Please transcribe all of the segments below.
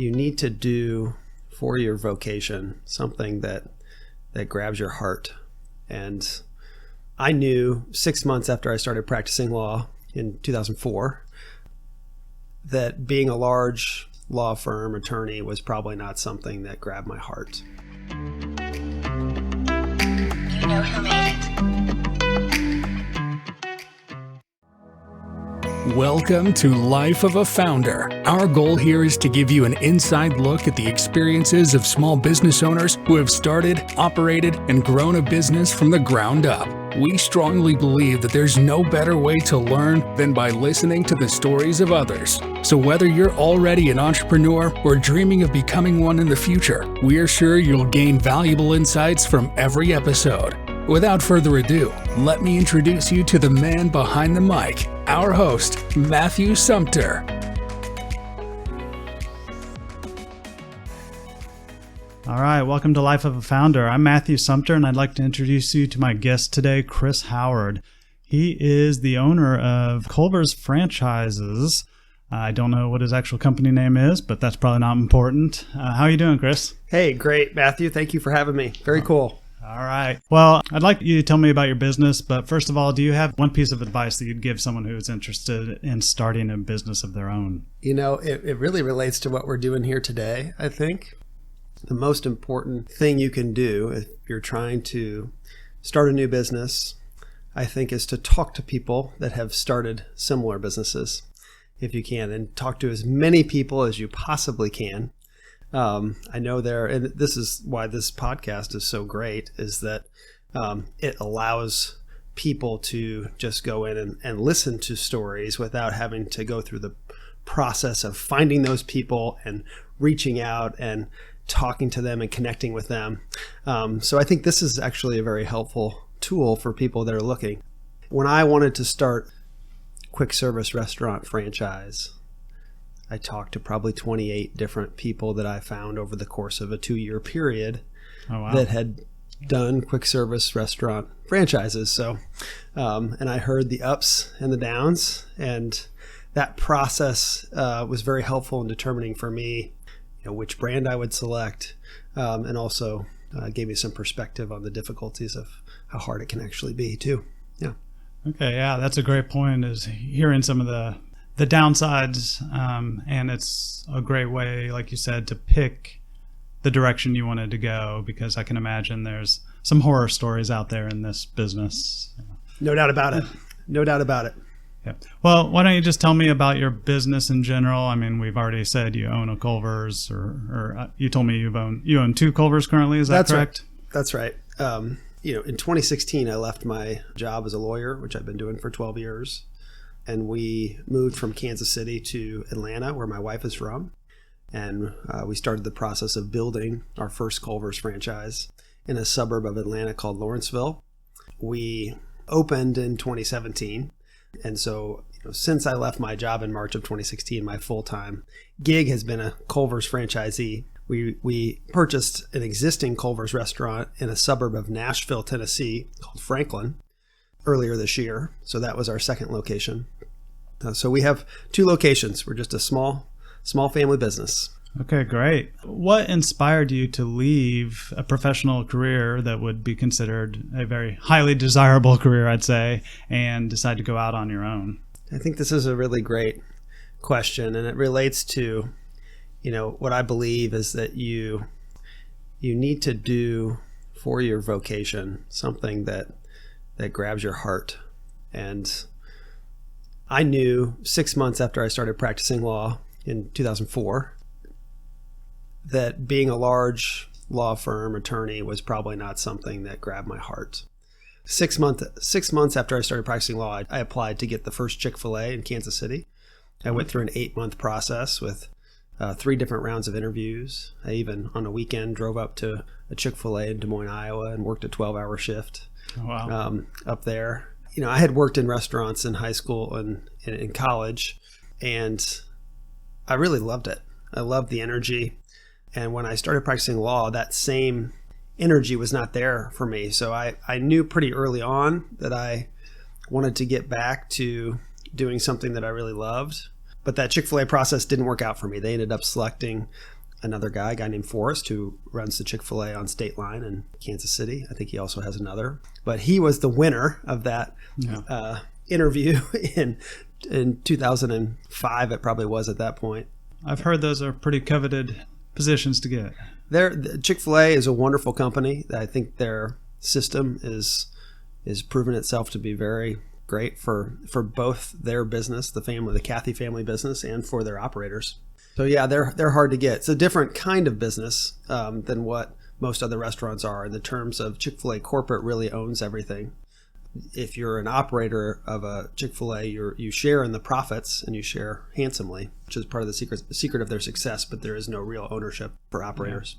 you need to do for your vocation something that grabs your heart. And I knew 6 months after I started practicing law in 2004 that being a large law firm attorney was probably not something that grabbed my heart. You know who made it. Welcome to Life of a Founder. Our goal here is to give you an inside look at the experiences of small business owners who have started, operated, and grown a business from the ground up. We strongly believe that there's no better way to learn than by listening to the stories of others. So whether you're already an entrepreneur or dreaming of becoming one in the future, we're sure you'll gain valuable insights from every episode. Without further ado, let me introduce you to the man behind the mic, our host, Matthew Sumter. All right, welcome to Life of a Founder. I'm Matthew Sumter, and I'd like to introduce you to my guest today, Chris Howard. He is the owner of Culver's Franchises. I don't know what his actual company name is, but that's probably not important. How are you doing, Chris? Hey, great, Matthew. Thank you for having me. Very cool. All right. Well, I'd like you to tell me about your business, but first of all, do you have one piece of advice that you'd give someone who's interested in starting a business of their own? You know, it really relates to what we're doing here today, I think. The most important thing you can do if you're trying to start a new business, I think, is to talk to people that have started similar businesses, if you can, and talk to as many people as you possibly can. I know and this is why this podcast is so great, is that it allows people to just go in and listen to stories without having to go through the process of finding those people and reaching out and talking to them and connecting with them. So I think this is actually a very helpful tool for people that are looking. When I wanted to start quick service restaurant franchise, I talked to probably 28 different people that I found over the course of a 2-year period that had done quick service restaurant franchises. So, and I heard the ups and the downs, and that process was very helpful in determining for me, which brand I would select, and also gave me some perspective on the difficulties of how hard it can actually be too. Yeah. Okay. Yeah, that's a great point, is hearing some of the downsides, and it's a great way, like you said, to pick the direction you wanted to go, because I can imagine there's some horror stories out there in this business. No doubt about it. No doubt about it. Yeah. Well, why don't you just tell me about your business in general? I mean, we've already said you own a Culver's, or you told me you own 2 Culver's currently. Is that correct? Right. That's right. In 2016, I left my job as a lawyer, which I've been doing for 12 years. And we moved from Kansas City to Atlanta, where my wife is from. And we started the process of building our first Culver's franchise in a suburb of Atlanta called Lawrenceville. We opened in 2017. And so, since I left my job in March of 2016, my full-time gig has been a Culver's franchisee. We purchased an existing Culver's restaurant in a suburb of Nashville, Tennessee called Franklin earlier this year. So that was our second location. So we have 2 locations. We're just a small family business. Okay, great. What inspired you to leave a professional career that would be considered a very highly desirable career, I'd say, and decide to go out on your own? I think this is a really great question, and it relates to, what I believe is that you need to do for your vocation something that grabs your heart. And I knew 6 months after I started practicing law in 2004 that being a large law firm attorney was probably not something that grabbed my heart. 6 months after I started practicing law, I applied to get the first Chick-fil-A in Kansas City. I went through an 8-month process with 3 different rounds of interviews. I even, on a weekend, drove up to a Chick-fil-A in Des Moines, Iowa, and worked a 12-hour shift up there. I had worked in restaurants in high school and in college, and I really loved it. I loved the energy. And when I started practicing law, that same energy was not there for me. So I knew pretty early on that I wanted to get back to doing something that I really loved. But that Chick-fil-A process didn't work out for me. They ended up selecting another guy, a guy named Forrest, who runs the Chick-fil-A on State Line in Kansas City. I think he also has another. But he was the winner of that interview in 2005. It probably was at that point. I've heard those are pretty coveted positions to get. Chick-fil-A is a wonderful company. I think their system is proven itself to be very great for both their business, the Cathy family business, and for their operators. So yeah, they're hard to get. It's a different kind of business than what most other restaurants are in the terms of Chick-fil-A corporate really owns everything. If you're an operator of a Chick-fil-A, you share in the profits and you share handsomely, which is part of the secret of their success, but there is no real ownership for operators.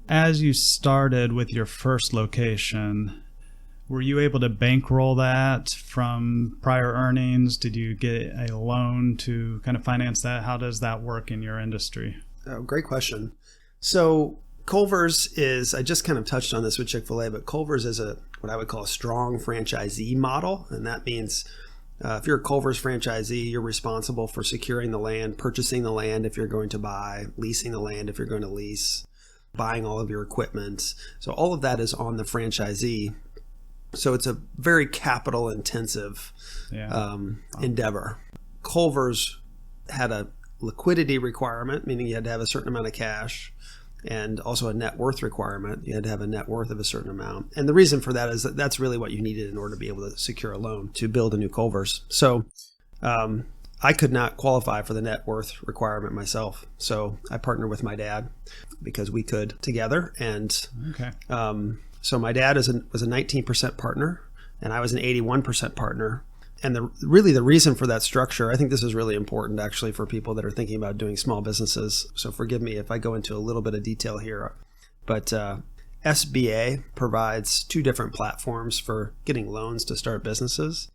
As you started with your first location, were you able to bankroll that from prior earnings? Did you get a loan to kind of finance that? How does that work in your industry? Oh, great question. So Culver's is, I just kind of touched on this with Chick-fil-A, but Culver's is what I would call a strong franchisee model. And that means if you're a Culver's franchisee, you're responsible for securing the land, purchasing the land if you're going to buy, leasing the land if you're going to lease, buying all of your equipment. So all of that is on the franchisee. So it's a very capital intensive endeavor. Culver's had a liquidity requirement, meaning you had to have a certain amount of cash, and also a net worth requirement. You had to have a net worth of a certain amount. And the reason for that is that that's really what you needed in order to be able to secure a loan to build a new Culver's. So I could not qualify for the net worth requirement myself. So I partnered with my dad because we could together. And so my dad was a 19% partner, and I was an 81% partner. And the reason for that structure, I think this is really important actually for people that are thinking about doing small businesses. So forgive me if I go into a little bit of detail here, but SBA provides two different platforms for getting loans to start businesses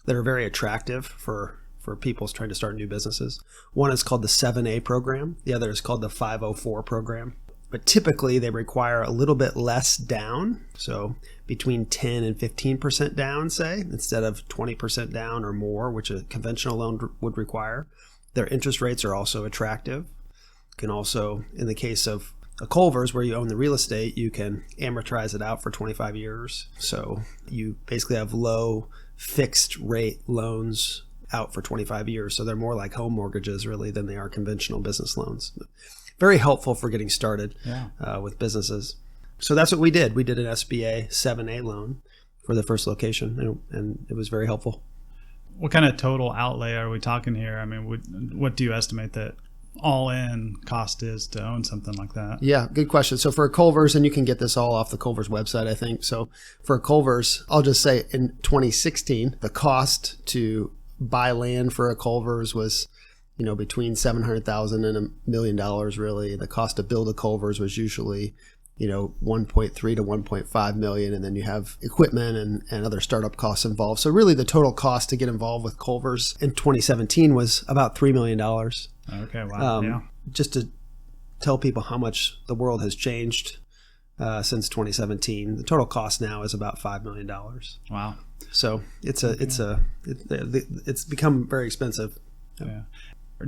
that are very attractive for people trying to start new businesses. One is called the 7A program. The other is called the 504 program. But typically they require a little bit less down. So between 10 and 15% down, say, instead of 20% down or more, which a conventional loan would require. Their interest rates are also attractive. You can also, in the case of a Culver's where you own the real estate, you can amortize it out for 25 years. So you basically have low fixed rate loans out for 25 years. So they're more like home mortgages really than they are conventional business loans. Very helpful for getting started with businesses. So that's what we did. We did an SBA 7A loan for the first location, and it was very helpful. What kind of total outlay are we talking here? I mean, what do you estimate that all-in cost is to own something like that? Yeah, good question. So for a Culver's, and you can get this all off the Culver's website, I think. So for a Culver's, I'll just say in 2016, the cost to buy land for a Culver's was between $700,000 and $1 million, really. The cost to build a Culver's was usually, 1.3 to 1.5 million. And then you have equipment and other startup costs involved. So really the total cost to get involved with Culver's in 2017 was about $3 million. Okay. Wow. Just to tell people how much the world has changed since 2017. The total cost now is about $5 million. Wow. So it's become very expensive. Yeah.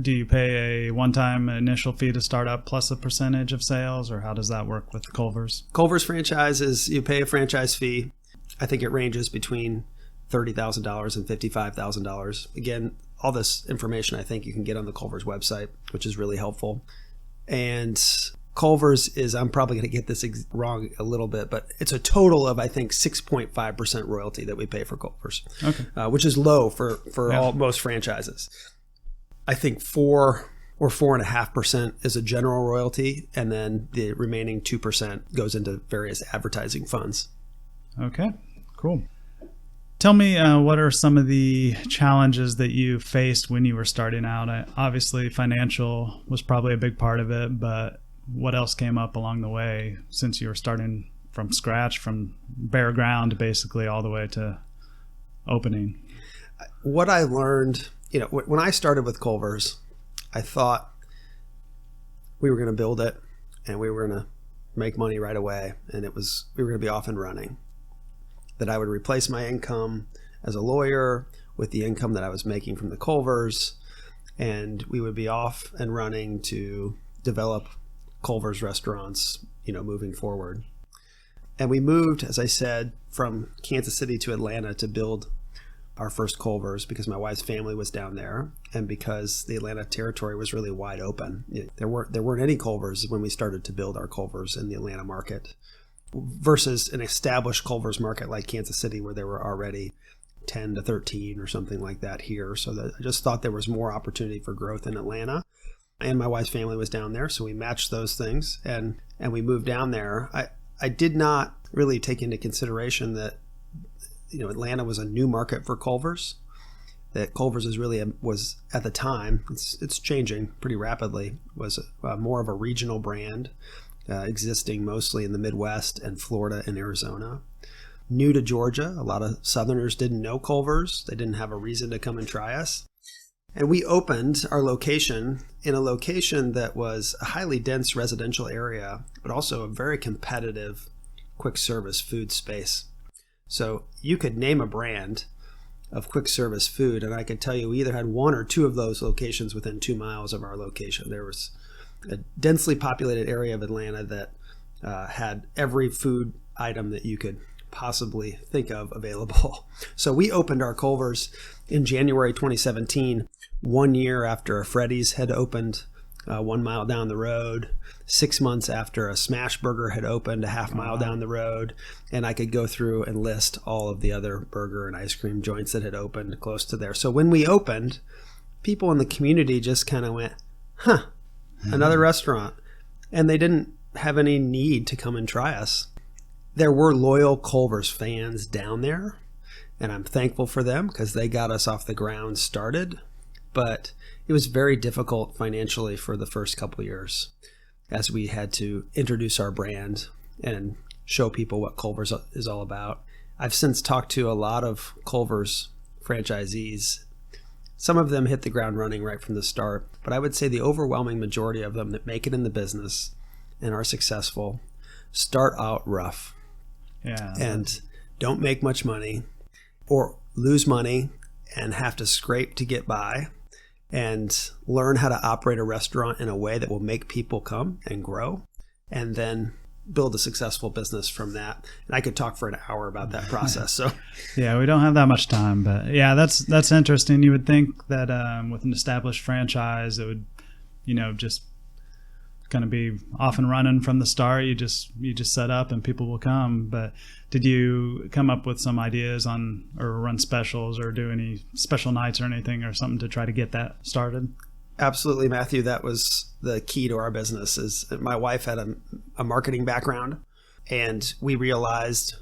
Do you pay a one-time initial fee to start up plus a percentage of sales, or how does that work with Culver's? Culver's franchise is you pay a franchise fee. I think it ranges between $30,000 and $55,000. Again, all this information I think you can get on the Culver's website, which is really helpful. And Culver's is, I'm probably going to get this wrong a little bit, but it's a total of, I think, 6.5% royalty that we pay for Culver's, which is low for most franchises. I think 4 or 4.5% is a general royalty, and then the remaining 2% goes into various advertising funds. Okay, cool. Tell me, what are some of the challenges that you faced when you were starting out? Obviously, financial was probably a big part of it, but what else came up along the way since you were starting from scratch, from bare ground, basically, all the way to opening? What I learned... when I started with Culver's, I thought we were going to build it and we were going to make money right away, and we were going to be off and running. That I would replace my income as a lawyer with the income that I was making from the Culver's, and we would be off and running to develop Culver's restaurants, moving forward. And we moved, as I said, from Kansas City to Atlanta to build our first Culver's because my wife's family was down there and because the Atlanta territory was really wide open. There weren't any Culver's when we started to build our Culver's in the Atlanta market versus an established Culver's market like Kansas City where there were already 10 to 13 or something like that here. So I just thought there was more opportunity for growth in Atlanta. And my wife's family was down there, so we matched those things and we moved down there. I did not really take into consideration that Atlanta was a new market for Culver's. That Culver's was at the time, it's changing pretty rapidly, was more of a regional brand, existing mostly in the Midwest and Florida and Arizona. New to Georgia, a lot of Southerners didn't know Culver's. They didn't have a reason to come and try us. And we opened our location in a location that was a highly dense residential area, but also a very competitive quick service food space. So you could name a brand of quick service food, and I could tell you we either had one or two of those locations within 2 miles of our location. There was a densely populated area of Atlanta that had every food item that you could possibly think of available. So we opened our Culver's in January 2017, 1 year after a Freddy's had opened 1 mile down the road, 6 months after a Smash Burger had opened a half mile down the road, and I could go through and list all of the other burger and ice cream joints that had opened close to there. So when we opened, people in the community just kind of went, another restaurant. And they didn't have any need to come and try us. There were loyal Culver's fans down there, and I'm thankful for them because they got us off the ground started. But it was very difficult financially for the first couple of years as we had to introduce our brand and show people what Culver's is all about. I've since talked to a lot of Culver's franchisees. Some of them hit the ground running right from the start, but I would say the overwhelming majority of them that make it in the business and are successful start out rough and don't make much money or lose money and have to scrape to get by and learn how to operate a restaurant in a way that will make people come and grow and then build a successful business from that. And I could talk for an hour about that process. So yeah, we don't have that much time, but yeah, that's interesting. You would think that with an established franchise, it would, just kind of be off and running from the start. You just set up and people will come. But did you come up with some ideas on or run specials or do any special nights or anything or something to try to get that started? Absolutely, Matthew. That was the key to our business. Is my wife had a marketing background, and we realized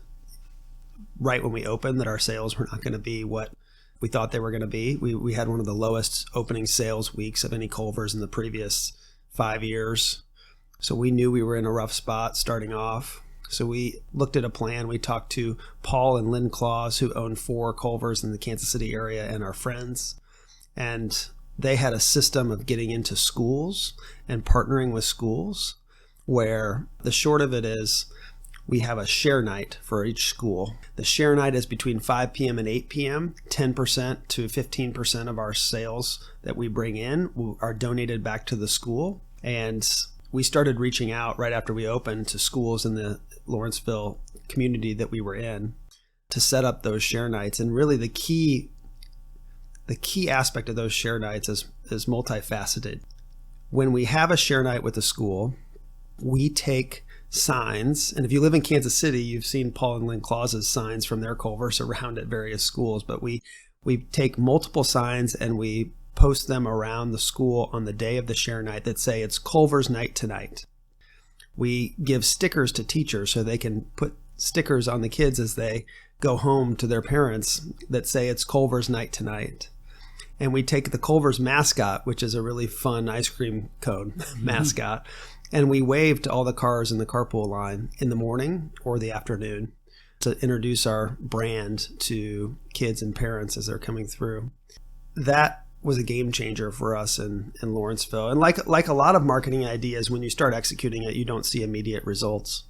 right when we opened that our sales were not going to be what we thought they were going to be. We had one of the lowest opening sales weeks of any Culver's in the previous 5 years. So we knew we were in a rough spot starting off. So we looked at a plan. We talked to Paul and Lynn Claus, who own 4 Culver's in the Kansas City area and our friends. And they had a system of getting into schools and partnering with schools where the short of it is we have a share night for each school. The share night is between 5 p.m. and 8 p.m. 10% to 15% of our sales that we bring in are donated back to the school. And we started reaching out right after we opened to schools in the Lawrenceville community that we were in to set up those share nights. And really the key aspect of those share nights is multifaceted. When we have a share night with a school, we take signs, and if you live in Kansas City, you've seen Paul and Lynn Claus's signs from their Culver's around at various schools, but we take multiple signs and we post them around the school on the day of the share night that say it's Culver's night tonight. We give stickers to teachers so they can put stickers on the kids as they go home to their parents that say it's Culver's night tonight. And we take the Culver's mascot, which is a really fun ice cream cone mascot, and we wave to all the cars in the carpool line in the morning or the afternoon to introduce our brand to kids and parents as they're coming through. That was a game changer for us in Lawrenceville. And like a lot of marketing ideas, when you start executing it, you don't see immediate results.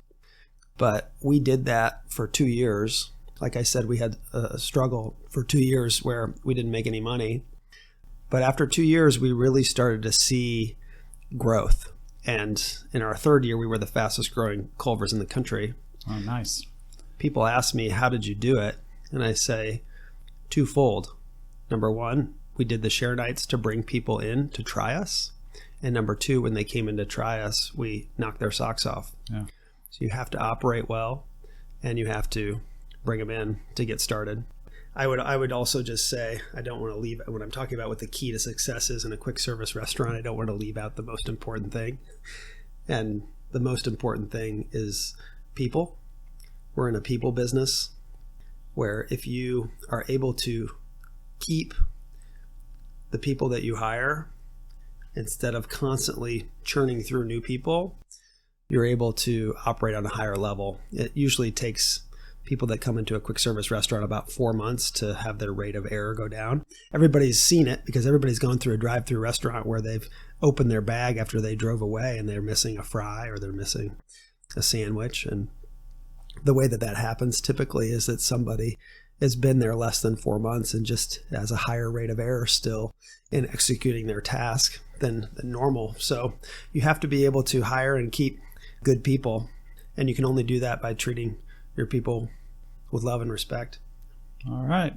But we did that for 2 years. Like I said, we had a struggle for 2 years where we didn't make any money. But after 2 years, we really started to see growth. And in our third year, we were the fastest growing Culvers in the country. Oh, nice. People ask me, how did you do it? And I say, twofold. Number one, we did the share nights to bring people in to try us. And number two, when they came in to try us, we knocked their socks off. Yeah. So you have to operate well, and you have to bring them in to get started. I would also just say, I don't want to leave, when I'm talking about what the key to success is in a quick service restaurant, I don't want to leave out the most important thing. And the most important thing is people. We're in a people business where if you are able to keep the people that you hire, instead of constantly churning through new people, you're able to operate on a higher level. It usually takes people that come into a quick service restaurant about 4 months to have their rate of error go down. Everybody's seen it because everybody's gone through a drive-through restaurant where they've opened their bag after they drove away and they're missing a fry or they're missing a sandwich. And the way that happens typically is that somebody has been there less than 4 months and just has a higher rate of error still in executing their task than normal. So you have to be able to hire and keep good people, and you can only do that by treating your people with love and respect. All right.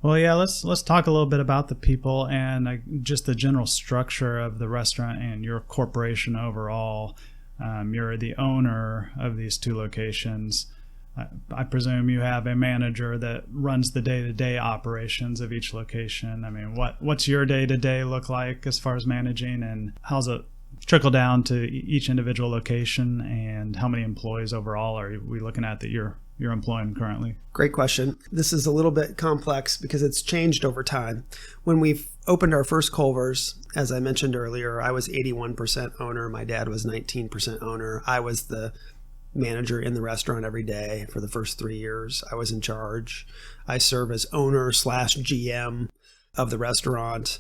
Well, yeah, let's talk a little bit about the people and just the general structure of the restaurant and your corporation overall. You're the owner of these 2 locations. I presume you have a manager that runs the day-to-day operations of each location. I mean, what's your day-to-day look like as far as managing, and how's it trickle down to each individual location, and how many employees overall are we looking at that you're employing currently? Great question. This is a little bit complex because it's changed over time. When we've opened our first Culver's, as I mentioned earlier, I was 81% owner. My dad was 19% owner. I was the manager in the restaurant every day for the first 3 years. I was in charge. I serve as owner / GM of the restaurant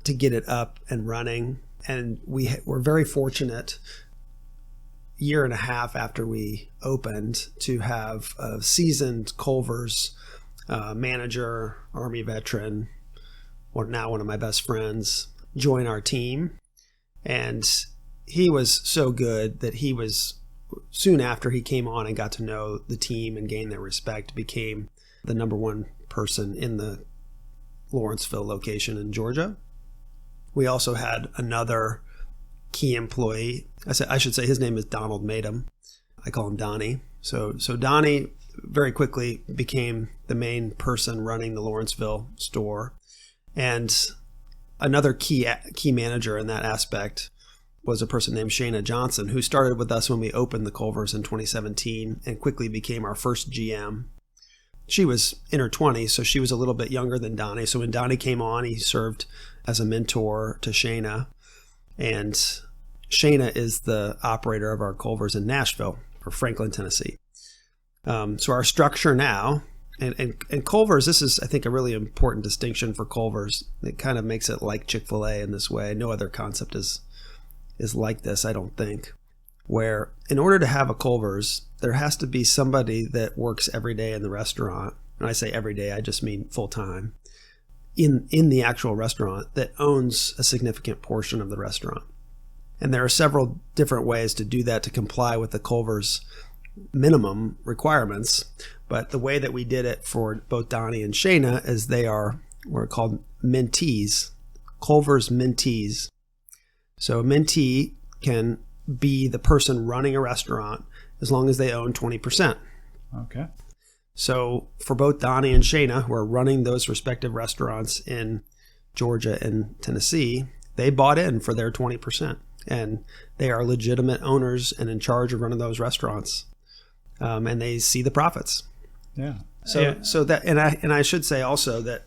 to get it up and running. And we were very fortunate, year and a half after we opened, to have a seasoned Culver's manager, Army veteran, or now one of my best friends, join our team. And he was so good that he was, soon after he came on and got to know the team and gained their respect, became the number 1 person in the Lawrenceville location in Georgia. We also had another key employee. I should say his name is Donald Madam. I call him Donnie. So Donnie very quickly became the main person running the Lawrenceville store. And another key manager in that aspect was a person named Shayna Johnson, who started with us when we opened the Culver's in 2017 and quickly became our first GM. She was in her 20s, so she was a little bit younger than Donnie. So when Donnie came on, he served as a mentor to Shayna. And Shayna is the operator of our Culver's in Nashville, or Franklin, Tennessee. So our structure now, and Culver's, this is, I think, a really important distinction for Culver's. It kind of makes it like Chick-fil-A in this way. No other concept is like this, I don't think, where in order to have a Culver's, there has to be somebody that works every day in the restaurant. When I say every day, I just mean full time in the actual restaurant, that owns a significant portion of the restaurant. And there are several different ways to do that to comply with the Culver's minimum requirements. But the way that we did it for both Donnie and Shayna is they are what are called mentees, Culver's mentees. So a mentee can be the person running a restaurant as long as they own 20%. Okay. So for both Donnie and Shayna, who are running those respective restaurants in Georgia and Tennessee, they bought in for their 20%. And they are legitimate owners and in charge of running those restaurants. And they see the profits. Yeah. So that, and I should say also that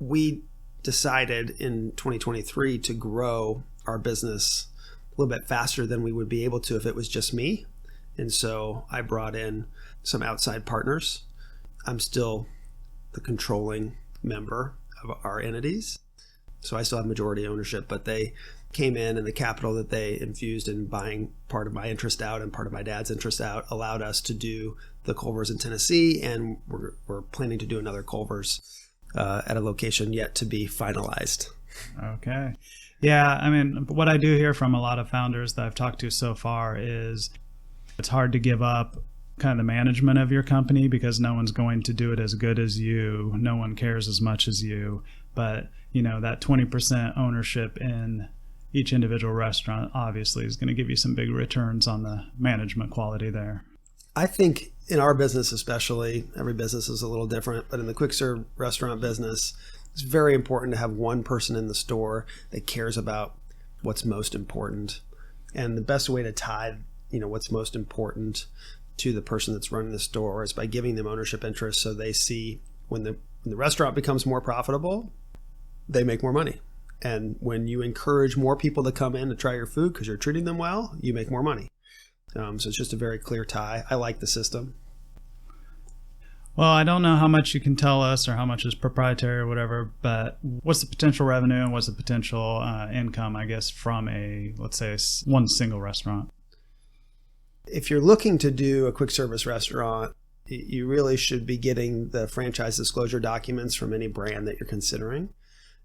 we decided in 2023 to grow our business a little bit faster than we would be able to if it was just me. And so I brought in some outside partners. I'm still the controlling member of our entities, so I still have majority ownership, but they came in, and the capital that they infused in buying part of my interest out and part of my dad's interest out allowed us to do the Culver's in Tennessee, and we're planning to do another Culver's at a location yet to be finalized. Okay. Yeah, I mean, what I do hear from a lot of founders that I've talked to so far is it's hard to give up kind of the management of your company because no one's going to do it as good as you. No one cares as much as you. But, that 20% ownership in each individual restaurant obviously is going to give you some big returns on the management quality there. I think in our business especially, every business is a little different, but in the quick serve restaurant business, it's very important to have one person in the store that cares about what's most important. And the best way to tie, what's most important to the person that's running the store is by giving them ownership interest, so they see when the restaurant becomes more profitable, they make more money. And when you encourage more people to come in to try your food because you're treating them well, you make more money. So it's just a very clear tie. I like the system. Well, I don't know how much you can tell us or how much is proprietary or whatever, but what's the potential revenue and what's the potential income, I guess, from let's say, one single restaurant? If you're looking to do a quick service restaurant, you really should be getting the franchise disclosure documents from any brand that you're considering.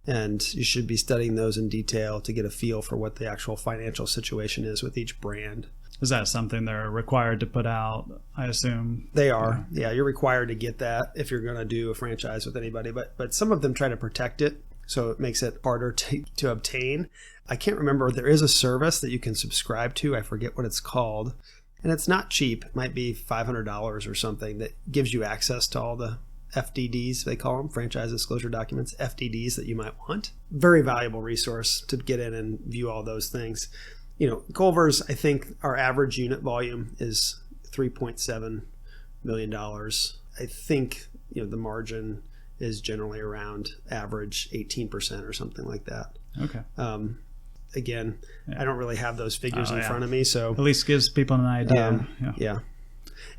And you should be studying those in detail to get a feel for what the actual financial situation is with each brand. Is that something they're required to put out, I assume? They are. Yeah, you're required to get that if you're going to do a franchise with anybody. But some of them try to protect it, so it makes it harder to obtain. I can't remember. There is a service that you can subscribe to. I forget what it's called. And it's not cheap. It might be $500 or something that gives you access to all the FDDs, they call them, franchise disclosure documents, FDDs that you might want. Very valuable resource to get in and view all those things. Culver's, I think our average unit volume is $3.7 million. I think, the margin is generally around average 18% or something like that. Okay. Again, yeah. I don't really have those figures in front of me. So at least gives people an idea. Yeah.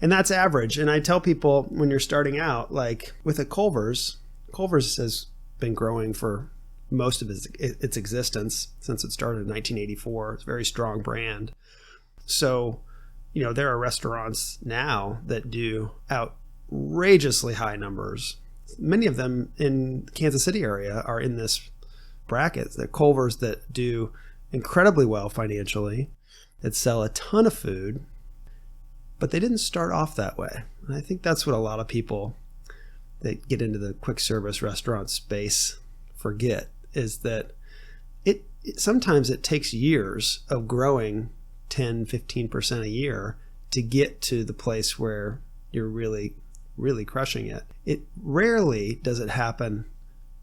And that's average. And I tell people when you're starting out, like with a Culver's has been growing for most of its existence since it started in 1984. It's a very strong brand. So, there are restaurants now that do outrageously high numbers. Many of them in the Kansas City area are in this bracket. The Culver's that do incredibly well financially, that sell a ton of food, but they didn't start off that way. And I think that's what a lot of people that get into the quick service restaurant space forget, is that sometimes it takes years of growing 10, 15% a year to get to the place where you're really, really crushing it. It rarely does it happen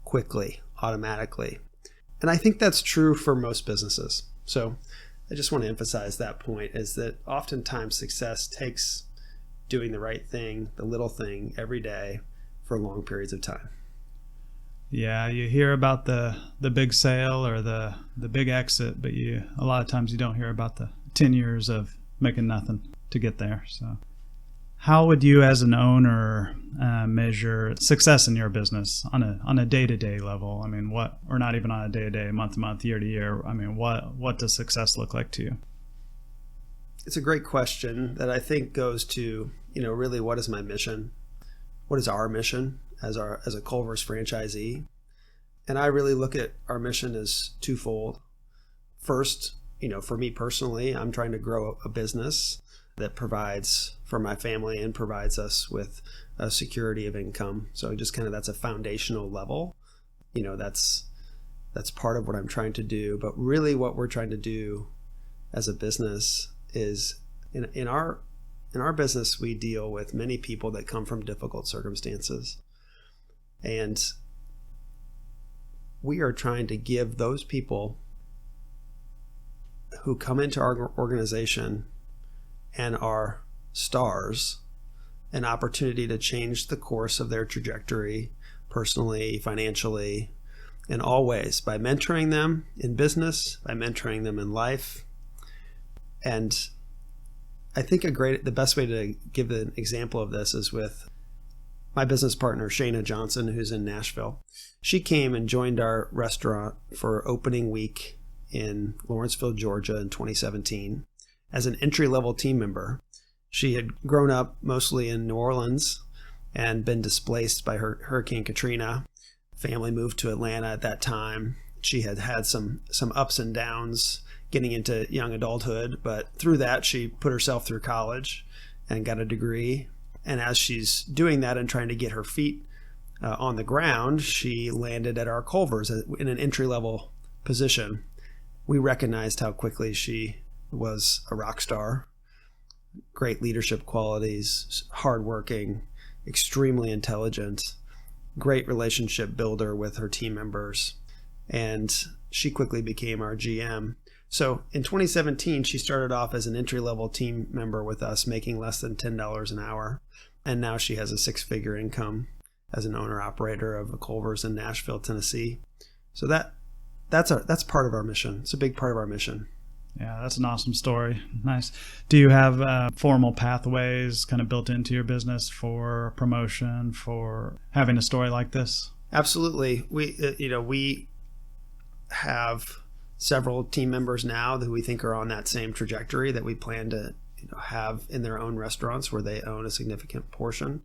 quickly, automatically. And I think that's true for most businesses. So I just want to emphasize that point, is that oftentimes success takes doing the right thing, the little thing every day for long periods of time. Yeah, you hear about the big sale or the big exit, but a lot of times you don't hear about the 10 years of making nothing to get there. So how would you as an owner measure success in your business on a day-to-day level? I mean, or not even on a day-to-day, month-to-month, year-to-year. I mean, what does success look like to you? It's a great question that I think goes to, really what is my mission? What is our mission as a Culver's franchisee? And I really look at our mission as twofold. First, for me personally, I'm trying to grow a business that provides for my family and provides us with a security of income. So just that's a foundational level. That's part of what I'm trying to do. But really what we're trying to do as a business is in our business, we deal with many people that come from difficult circumstances. And we are trying to give those people who come into our organization and are stars an opportunity to change the course of their trajectory personally, financially, in all ways, by mentoring them in business, by mentoring them in life. And I think the best way to give an example of this is with my business partner, Shayna Johnson, who's in Nashville. She came and joined our restaurant for opening week in Lawrenceville, Georgia in 2017 as an entry-level team member. She had grown up mostly in New Orleans and been displaced by Hurricane Katrina. Family moved to Atlanta at that time. She had had some ups and downs getting into young adulthood, but through that, she put herself through college and got a degree. And as she's doing that and trying to get her feet on the ground, she landed at our Culvers in an entry-level position. We recognized how quickly she was a rock star. Great leadership qualities, hardworking, extremely intelligent, great relationship builder with her team members. And she quickly became our GM. So in 2017, she started off as an entry-level team member with us, making less than $10 an hour. And now she has a six-figure income as an owner-operator of the Culvers in Nashville, Tennessee. So that's part of our mission. It's a big part of our mission. Yeah, that's an awesome story. Nice. Do you have formal pathways kind of built into your business for promotion, for having a story like this? Absolutely. We have several team members now that we think are on that same trajectory that we plan to have in their own restaurants where they own a significant portion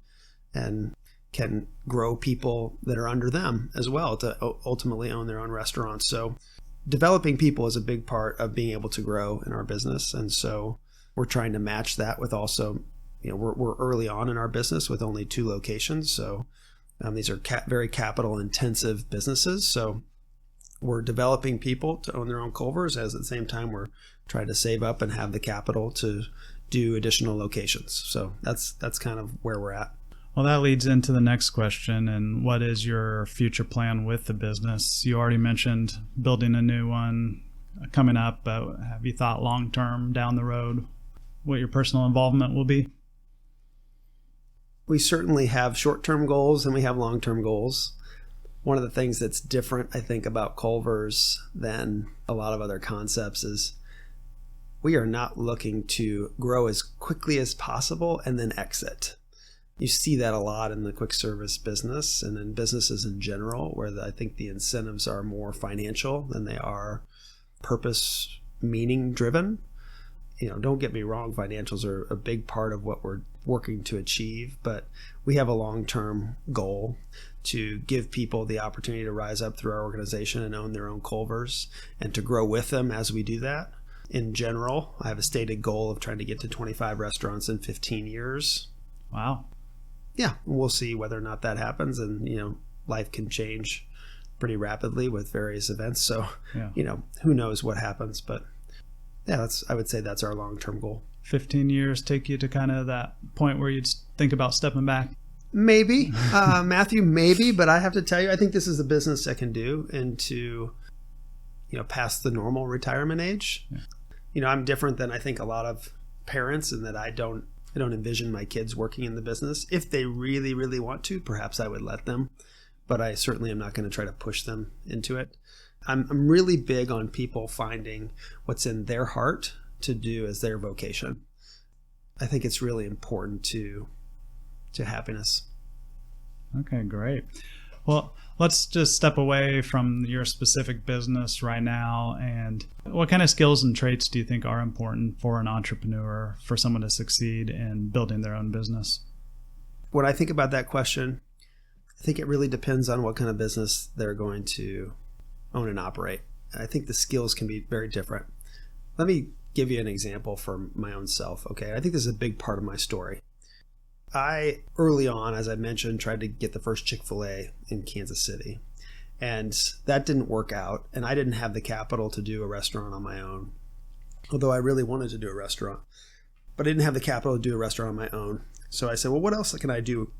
and can grow people that are under them as well to ultimately own their own restaurants. So developing people is a big part of being able to grow in our business. And so we're trying to match that with also, we're early on in our business with only 2 locations. So these are very capital intensive businesses. So we're developing people to own their own Culvers, as at the same time we're trying to save up and have the capital to do additional locations. So that's kind of where we're at. Well, that leads into the next question. And what is your future plan with the business? You already mentioned building a new one coming up, but have you thought long term down the road what your personal involvement will be? We certainly have short-term goals and we have long-term goals. One of the things that's different, I think, about Culver's than a lot of other concepts is we are not looking to grow as quickly as possible and then exit. You see that a lot in the quick service business and in businesses in general, where I think the incentives are more financial than they are purpose, meaning driven. Don't get me wrong, financials are a big part of what we're working to achieve, but we have a long-term goal to give people the opportunity to rise up through our organization and own their own Culvers and to grow with them as we do that. In general, I have a stated goal of trying to get to 25 restaurants in 15 years. Wow. Yeah, we'll see whether or not that happens. And, life can change pretty rapidly with various events. So, who knows what happens. But yeah, I would say that's our long-term goal. 15 years take you to kind of that point where you'd think about stepping back? Maybe, Matthew, maybe. But I have to tell you, I think this is a business I can do into, past the normal retirement age. Yeah. I'm different than I think a lot of parents in that I don't envision my kids working in the business. If they really, really want to, perhaps I would let them, but I certainly am not going to try to push them into it. I'm really big on people finding what's in their heart to do as their vocation. I think it's really important to happiness. Okay, great. Well, let's just step away from your specific business right now. And what kind of skills and traits do you think are important for an entrepreneur, for someone to succeed in building their own business? When I think about that question, I think it really depends on what kind of business they're going to own and operate. I think the skills can be very different. Let me give you an example from my own self. Okay, I think this is a big part of my story. I, early on, as I mentioned, tried to get the first Chick-fil-A in Kansas City, and that didn't work out, and I didn't have the capital to do a restaurant on my own, although I really wanted to do a restaurant, but I didn't have the capital to do a restaurant on my own. So I said, well, what else can I do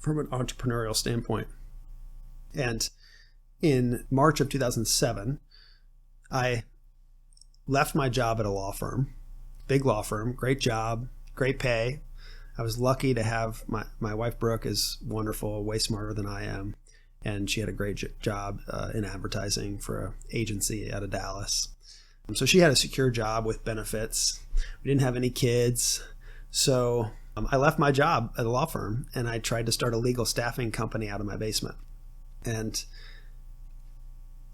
from an entrepreneurial standpoint? And in March of 2007, I left my job at a law firm, big law firm, great job, great pay. I was lucky to have my wife, Brooke, is wonderful, way smarter than I am. And she had a great job in advertising for an agency out of Dallas. So she had a secure job with benefits. We didn't have any kids. So I left my job at a law firm and I tried to start a legal staffing company out of my basement. And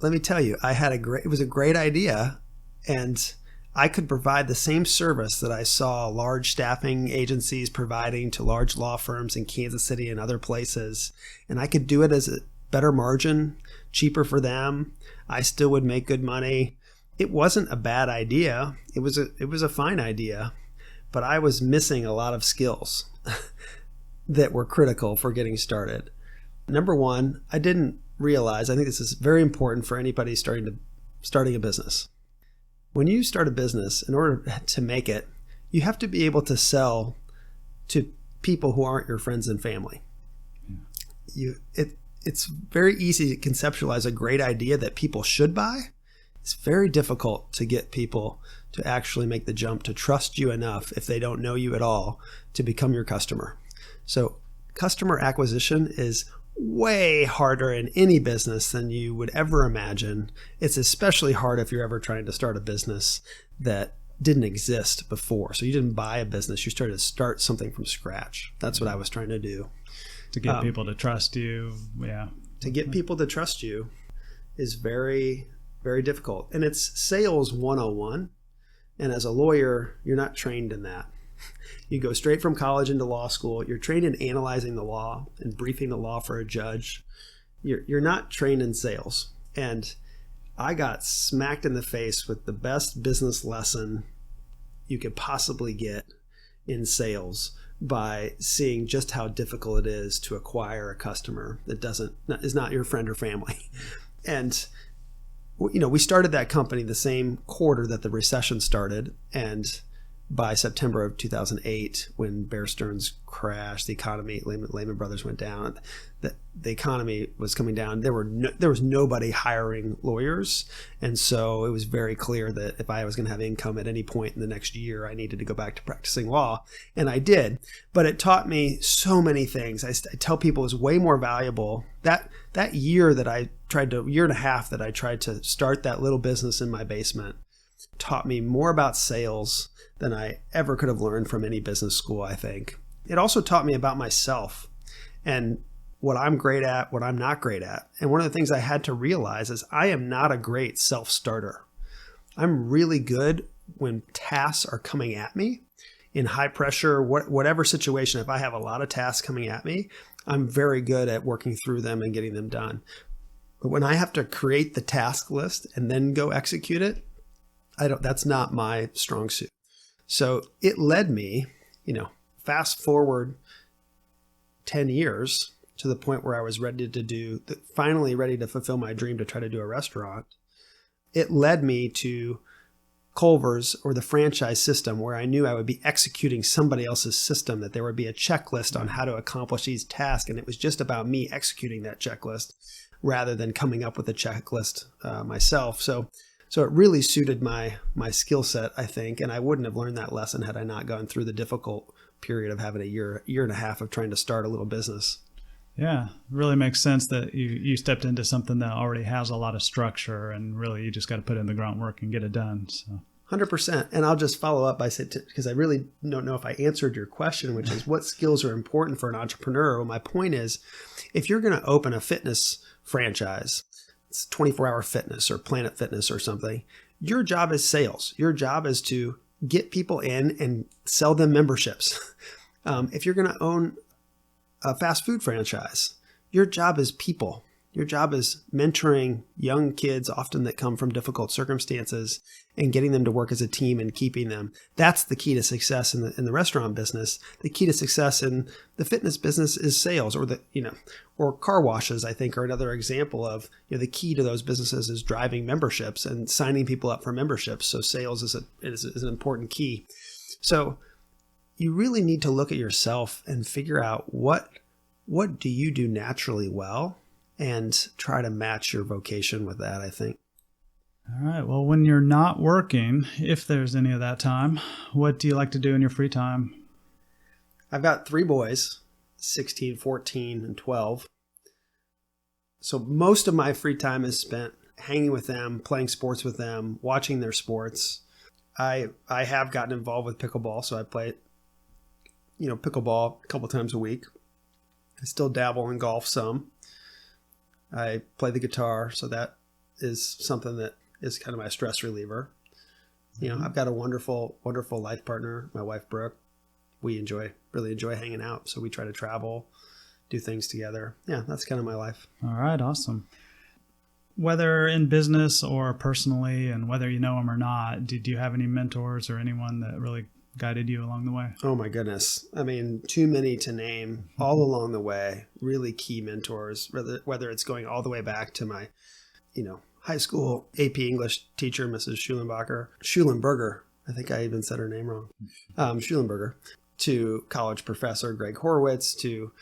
let me tell you, it was a great idea. And I could provide the same service that I saw large staffing agencies providing to large law firms in Kansas City and other places. And I could do it as better margin, cheaper for them. I still would make good money. It wasn't a bad idea. It was a fine idea, but I was missing a lot of skills that were critical for getting started. Number one, I didn't realize, I think this is very important for anybody starting a business. When you start a business, in order to make it, you have to be able to sell to people who aren't your friends and family. It's very easy to conceptualize a great idea that people should buy. It's very difficult to get people to actually make the jump to trust you enough, if they don't know you at all, to become your customer. So customer acquisition is way harder in any business than you would ever imagine. It's especially hard if you're ever trying to start a business that didn't exist before. So you didn't buy a business, you started to start something from scratch. That's what I was trying to do. To get people to trust you. Yeah. To get people to trust you is very, very difficult. And it's sales 101. And as a lawyer, you're not trained in that. You go straight from college into law school. You're trained in analyzing the law and briefing the law for a judge. You're not trained in sales. And I got smacked in the face with the best business lesson you could possibly get in sales by seeing just how difficult it is to acquire a customer that is not your friend or family. And we started that company the same quarter that the recession started, and by September of 2008, when Bear Stearns crashed, the economy, Lehman Brothers went down, the economy was coming down. There was nobody hiring lawyers. And so it was very clear that if I was going to have income at any point in the next year, I needed to go back to practicing law. And I did. But it taught me so many things. I tell people it was way more valuable. That year and a half that I tried to start that little business in my basement taught me more about sales than I ever could have learned from any business school, I think. It also taught me about myself and what I'm great at, what I'm not great at. And one of the things I had to realize is I am not a great self-starter. I'm really good when tasks are coming at me in high pressure, whatever situation. If I have a lot of tasks coming at me, I'm very good at working through them and getting them done. But when I have to create the task list and then go execute it, that's not my strong suit. So it led me, fast forward 10 years to the point where I was finally ready to fulfill my dream to try to do a restaurant. It led me to Culver's, or the franchise system, where I knew I would be executing somebody else's system, that there would be a checklist on how to accomplish these tasks. And it was just about me executing that checklist rather than coming up with a checklist myself. So it really suited my skill set, I think, and I wouldn't have learned that lesson had I not gone through the difficult period of having a year and a half of trying to start a little business. Yeah, it really makes sense that you stepped into something that already has a lot of structure, and really you just got to put in the groundwork and get it done. So 100%. And I'll just follow up by saying, because I really don't know if I answered your question, which is what skills are important for an entrepreneur. Well, my point is, if you're going to open a fitness franchise, it's 24-hour fitness or Planet Fitness or something, your job is sales. Your job is to get people in and sell them memberships. If you're going to own a fast food franchise, your job is people. Your job is mentoring young kids, often that come from difficult circumstances, and getting them to work as a team and keeping them. That's the key to success in the restaurant business. The key to success in the fitness business is sales, or car washes, I think, are another example of, the key to those businesses is driving memberships and signing people up for memberships. So sales is an important key. So you really need to look at yourself and figure out what do you do naturally well, and try to match your vocation with that, I think. All right. Well, when you're not working, if there's any of that time, what do you like to do in your free time? I've got 3 boys, 16, 14, and 12. So most of my free time is spent hanging with them, playing sports with them, watching their sports. I have gotten involved with pickleball, so I play pickleball a couple times a week. I still dabble in golf some. I play the guitar, so that is something that is kind of my stress reliever. I've got a wonderful, wonderful life partner, my wife, Brooke. We really enjoy hanging out. So we try to travel do things together. Yeah, that's kind of my life. All right, awesome. Whether in business or personally, and whether you know them or not, do you have any mentors or anyone that really guided you along the way? Oh my goodness. I mean, too many to name all along the way. Really key mentors, whether it's going all the way back to my, high school AP English teacher, Mrs. Schulenberger. I think I even said her name wrong. Schulenberger. To college professor Greg Horowitz, to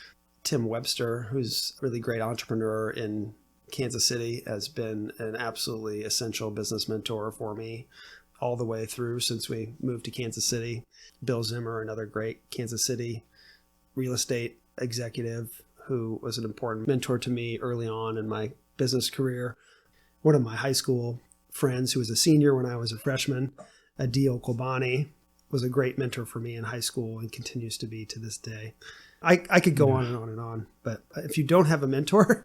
Tim Webster, who's a really great entrepreneur in Kansas City, has been an absolutely essential business mentor for me all the way through since we moved to Kansas City. Bill Zimmer, another great Kansas City real estate executive who was an important mentor to me early on in my business career. One of my high school friends who was a senior when I was a freshman, Adil Kobani, was a great mentor for me in high school and continues to be to this day. I could go on and on and on, but if you don't have a mentor,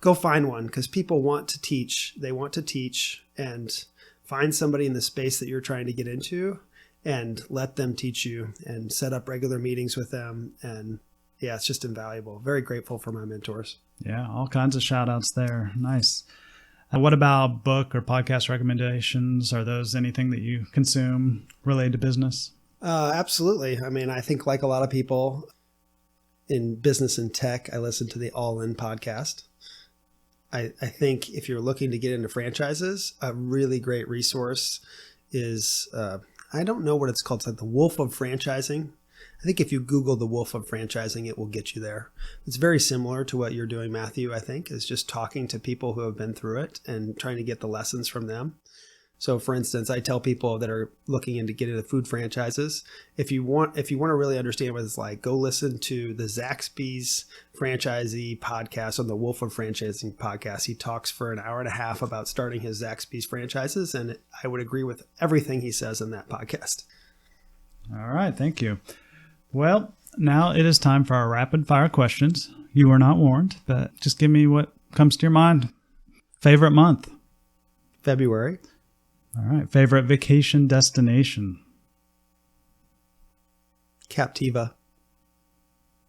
go find one, because people want to teach. They want to teach, and find somebody in the space that you're trying to get into and let them teach you, and set up regular meetings with them. And yeah, it's just invaluable. Very grateful for my mentors. Yeah, all kinds of shout outs there. Nice. What about book or podcast recommendations? Are those anything that you consume related to business? Absolutely. I mean, I think like a lot of people in business and tech, I listen to the All In podcast. I think if you're looking to get into franchises, a really great resource is, I don't know what it's called. It's like the Wolf of Franchising. I think if you Google the Wolf of Franchising, it will get you there. It's very similar to what you're doing, Matthew, I think, is just talking to people who have been through it and trying to get the lessons from them. So for instance, I tell people that are looking into getting into food franchises, if you want to really understand what it's like, go listen to the Zaxby's Franchisee podcast on the Wolf of Franchising podcast. He talks for an hour and a half about starting his Zaxby's franchises, and I would agree with everything he says in that podcast. All right, thank you. Well, now it is time for our rapid fire questions. You were not warned, but just give me what comes to your mind. Favorite month? February. All right. Favorite vacation destination? Captiva.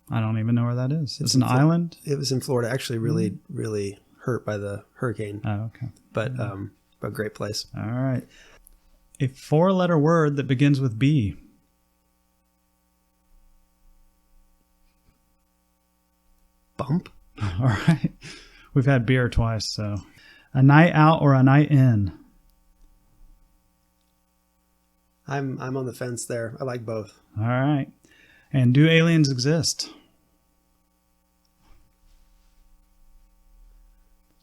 I don't even know where that is. It's an island? It was in Florida. Actually, really, really hurt by the hurricane. Oh, okay. But a great place. All right. A 4-letter word that begins with B. Bump. All right. We've had beer twice, so. A night out or a night in? I'm on the fence there. I like both. All right. And do aliens exist?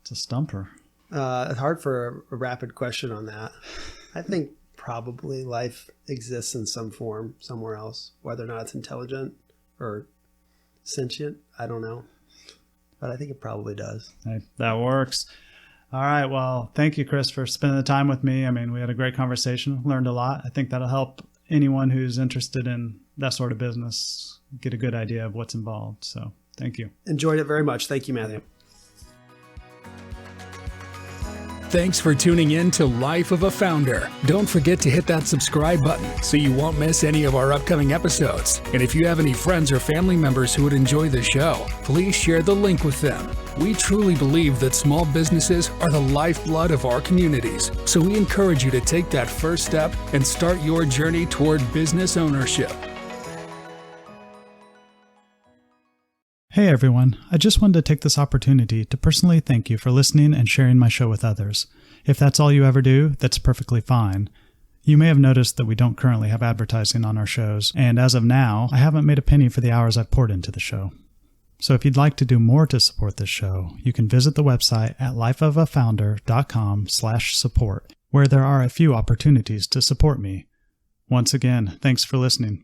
It's a stumper. It's hard for a rapid question on that. I think probably life exists in some form somewhere else. Whether or not it's intelligent or sentient, I don't know. But I think it probably does. Hey, that works. All right. Well, thank you, Chris, for spending the time with me. I mean, we had a great conversation, learned a lot. I think that'll help anyone who's interested in that sort of business get a good idea of what's involved. So thank you. Enjoyed it very much. Thank you, Matthew. Thanks for tuning in to Life of a Founder. Don't forget to hit that subscribe button so you won't miss any of our upcoming episodes. And if you have any friends or family members who would enjoy the show, please share the link with them. We truly believe that small businesses are the lifeblood of our communities. So we encourage you to take that first step and start your journey toward business ownership. Hey everyone, I just wanted to take this opportunity to personally thank you for listening and sharing my show with others. If that's all you ever do, that's perfectly fine. You may have noticed that we don't currently have advertising on our shows, and as of now, I haven't made a penny for the hours I've poured into the show. So if you'd like to do more to support this show, you can visit the website at lifeofafounder.com/support, where there are a few opportunities to support me. Once again, thanks for listening.